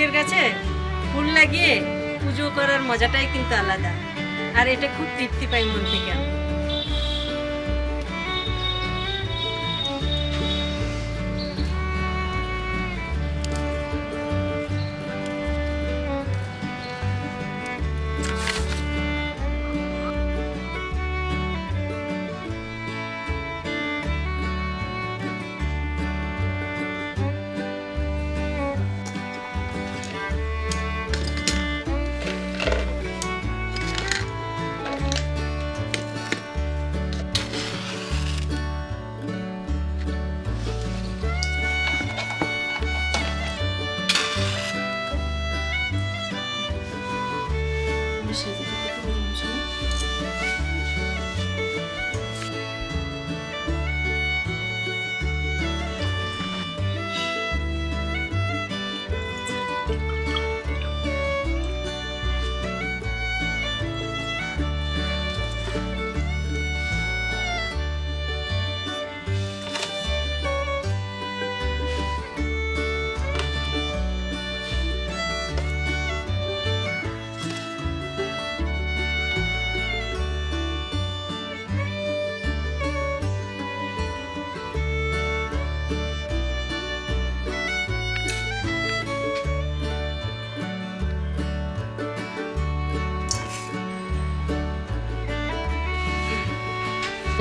নিজের কাছে ফুল লাগিয়ে পুজো করার মজাটাই কিন্তু আলাদা, আর এটা খুব তৃপ্তি পাই মন থেকে।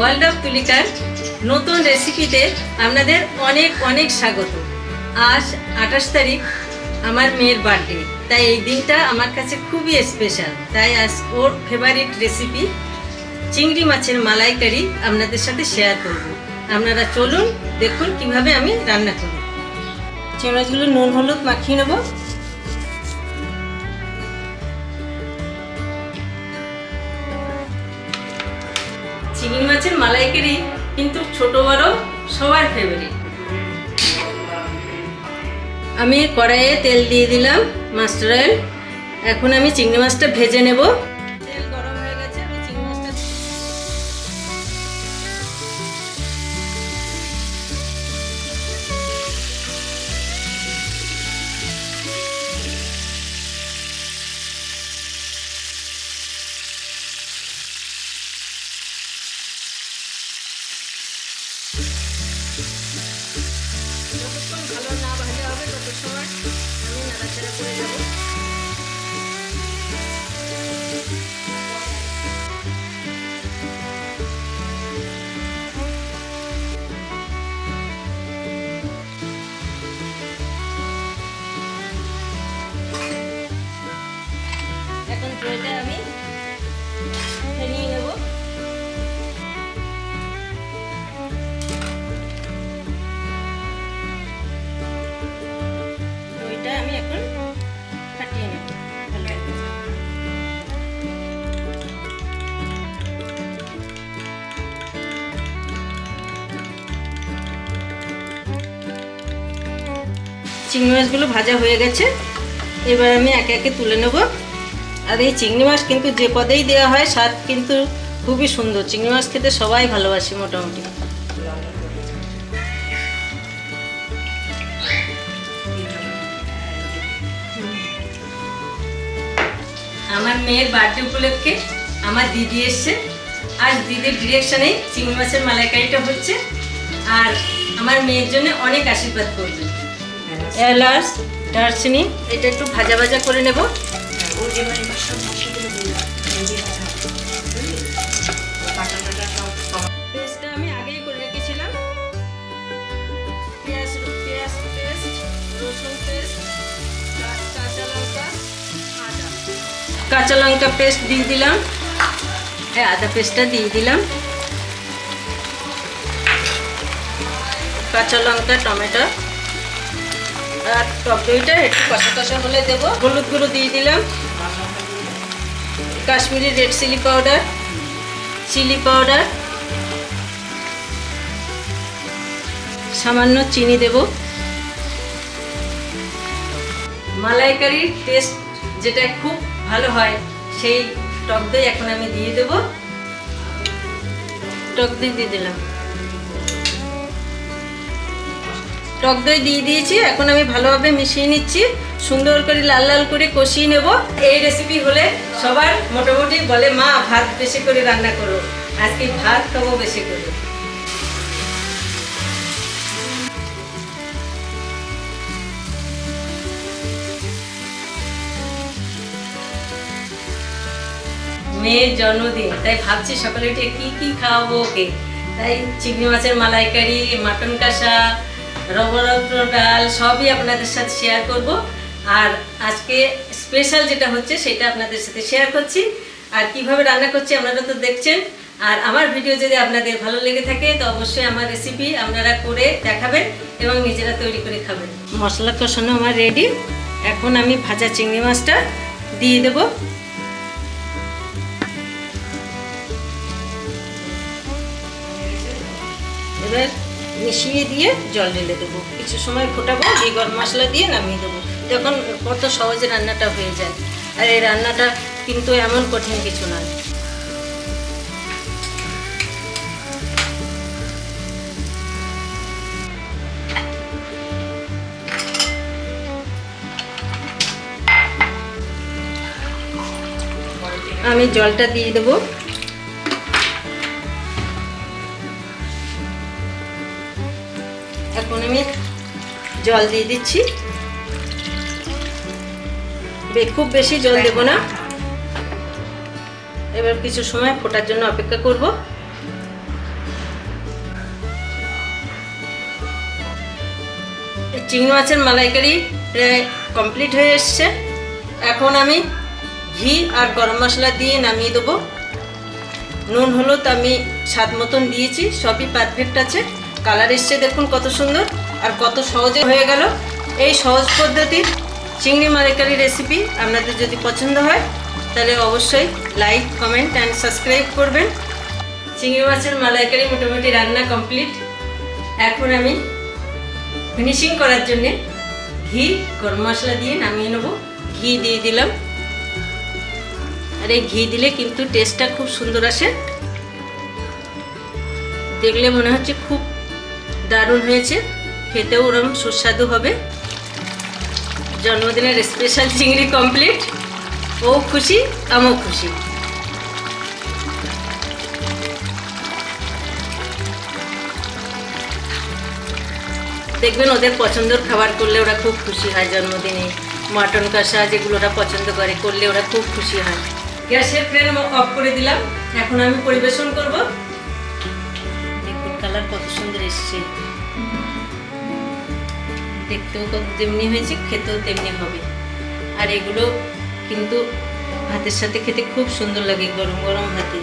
ওয়ার্ল্ড অফ তুলিকার নতুন রেসিপিতে আপনাদের অনেক অনেক স্বাগত। আজ 28 তারিখ আমার মেয়ের বার্থডে, তাই এই দিনটা আমার কাছে খুবই স্পেশাল। তাই আজ ওর ফেভারিট রেসিপি চিংড়ি মাছের মালাইকারি আপনাদের সাথে শেয়ার করব। আপনারা চলুন দেখুন কিভাবে আমি রান্না করি। চিংড়ি মাছগুলো নুন হলুদ মাখিয়ে নেব। চিংড়ি মাছের মালাইকারি কিন্তু ছোট বড় সবার ফেভারিট। আমি কড়াইয়ে তেল দিয়ে দিলাম, মাস্টার অয়েল। এখন আমি চিংড়ি মাছটা ভেজে নেব। তেল গরম হয়ে গেছে, আমি চিংড়ি মাছটা যতক্ষণ ভালো না ভাজা হবে তত সময় আমি নাড়াচাড়া করে যাব। এখন দইটা আমি ফেলিয়ে নেব। দইটা আমি এখন ফাটিয়ে নেব ভালো করে। চিংড়ি মাছগুলো ভাজা হয়ে গেছে, এবার আমি একে একে তুলে নেব। আর এই চিংড়ি মাছ কিন্তু যে পদেই দেওয়া হয় স্বাদ কিন্তু খুবই সুন্দর। চিংড়ি মাছ খেতে সবাই ভালোবাসে মোটামুটি। আমার মেয়ের বার্থডে উপলক্ষে আমার দিদি এসছে। আজ দিদির ডিরেকশনে চিংড়ি মাছের মালাইকারিটা হচ্ছে, আর আমার মেয়ের জন্য অনেক আশীর্বাদ করবে। এলাচ, দারচিনি এটা একটু ভাজা ভাজা করে নেব। পেস্টটা আমি আগেই করে রেখেছিলাম। পেঁয়াজ পেস্ট, রসুন পেস্ট, কাঁচা লঙ্কা পেস্ট দিয়ে দিলাম, আদা পেস্টটা দিয়ে দিলাম, কাঁচা লঙ্কা, টমেটো আর টক দইটা একটু কষা কষা হলে দেবো। হলুদ গুঁড়ো দিয়ে দিলাম, Kashmiri red chilli powder, chilli powder, সামান্য চিনি দেব। মালাইকারির টেস্ট যেটা খুব ভালো হয় সেই টক দই এখন আমি দিয়ে দেব। টক দই দিয়ে দিলাম, টক দই দিয়ে দিয়েছি। এখন আমি ভালোভাবে মিশিয়ে নিচ্ছি। সুন্দর করে লাল লাল করে কষিয়ে নেব। এই রেসিপি হলে সবার মোটামুটি বলে মা ভাত বেশি করে রান্না করো, আজকে ভাত খাবো বেশি করে। মেয়ের জন্মদিন, তাই ভাবছি সকালে উঠে কি খাওয়াবো ওকে। তাই চিংড়ি মাছের মালাইকারি, মাটন কষা, রবরত্ন ডাল সবই আপনাদের সাথে শেয়ার করব। আর আজকে স্পেশাল যেটা হচ্ছে সেটা আপনাদের সাথে শেয়ার করছি। আর কিভাবে রান্না করছি আপনারা তো দেখছেন। আর আমার ভিডিও যদি আপনাদের ভালো লেগে থাকে তো অবশ্যই আমার রেসিপি আপনারা করে দেখাবেন এবং নিজেরা তৈরি করে খাবেন। মশলা কষানো আমার রেডি। এখন আমি ভাজা চিংড়ি মাছটা দিয়ে দেবো। এবার মিশিয়ে দিয়ে জল ঢেলে দেবো, কিছু সময় ফোটাবো, এই গরম মশলা দিয়ে নামিয়ে দেবো। দেখুন কত সহজে রান্নাটা হয়ে যায়। আর এই রান্নাটা কিন্তু এমন কঠিন কিছু নয়। আমি জলটা দিয়ে দেবো। এখন আমি জল দিয়ে দিচ্ছি, খুব বেশি জল দেব না। এবার কিছু সময় ফোটার জন্য অপেক্ষা করব। চিংড়ি মাছের মালাইকারি প্রায় কমপ্লিট হয়ে এসছে। এখন আমি ঘি আর গরম মশলা দিয়ে নামিয়ে দেবো। নুন হলুদ আমি স্বাদ মতন দিয়েছি, সবই পারফেক্ট আছে। কালার এসছে দেখুন কত সুন্দর, আর কত সহজে হয়ে গেল। এই সহজ পদ্ধতির চিংড়ি মালাইকারি রেসিপি আপনাদের যদি পছন্দ হয় তাহলে অবশ্যই লাইক, কমেন্ট অ্যান্ড সাবস্ক্রাইব করবেন। চিংড়ি মাছের মালাইকারি মোটামুটি রান্না কমপ্লিট। এখন আমি ফিনিশিং করার জন্যে ঘি গরম মশলা দিয়ে নামিয়ে নেব। ঘি দিয়ে দিলাম। আর এই ঘি দিলে কিন্তু টেস্টটা খুব সুন্দর আসে। দেখলে মনে হচ্ছে খুব দারুণ হয়েছে, খেতেও ওরকম সুস্বাদু হবে। জন্মদিনের স্পেশাল চিংড়ি কমপ্লিট। ও খুশি, আমিও খুশি। দেখবেন ওদের পছন্দের খাবার করলে ওরা খুব খুশি হয়। জন্মদিনে মাটন কষা যেগুলো ওরা পছন্দ করে করলে ওরা খুব খুশি হয়। গ্যাসের ফ্লেম অফ করে দিলাম। এখন আমি পরিবেশন করব। দেখুন কালার কত সুন্দর এসছে, দেখতেও কত তেমনি হয়েছে, খেতেও তেমনি হবে। আর এগুলো কিন্তু ভাতের সাথে খেতে খুব সুন্দর লাগে, গরম গরম ভাতে।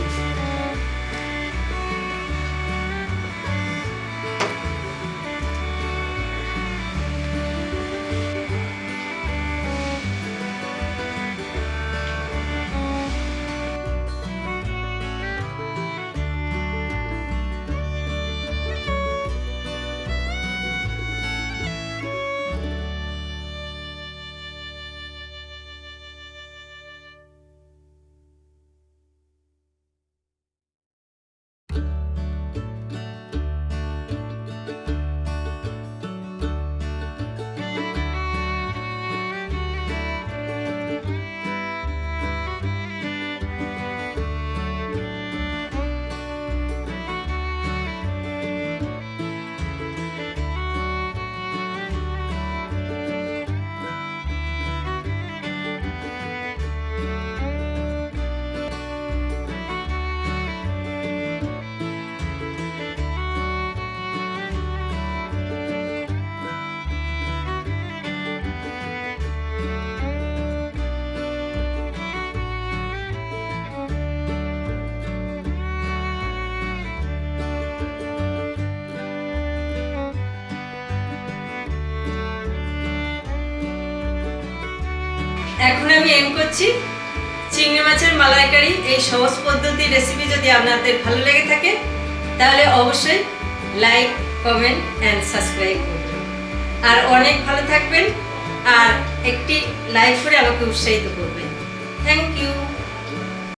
এখন আমি এন্ড করছি। চিংড়ি মাছের মালাইকারি এই সহজ পদ্ধতির রেসিপি যদি আপনাদের ভালো লেগে থাকে তাহলে অবশ্যই লাইক, কমেন্ট অ্যান্ড সাবস্ক্রাইব করবেন। আর অনেক ভালো থাকবেন, আর একটি লাইক করে আমাকে উৎসাহিত করবেন। Thank you.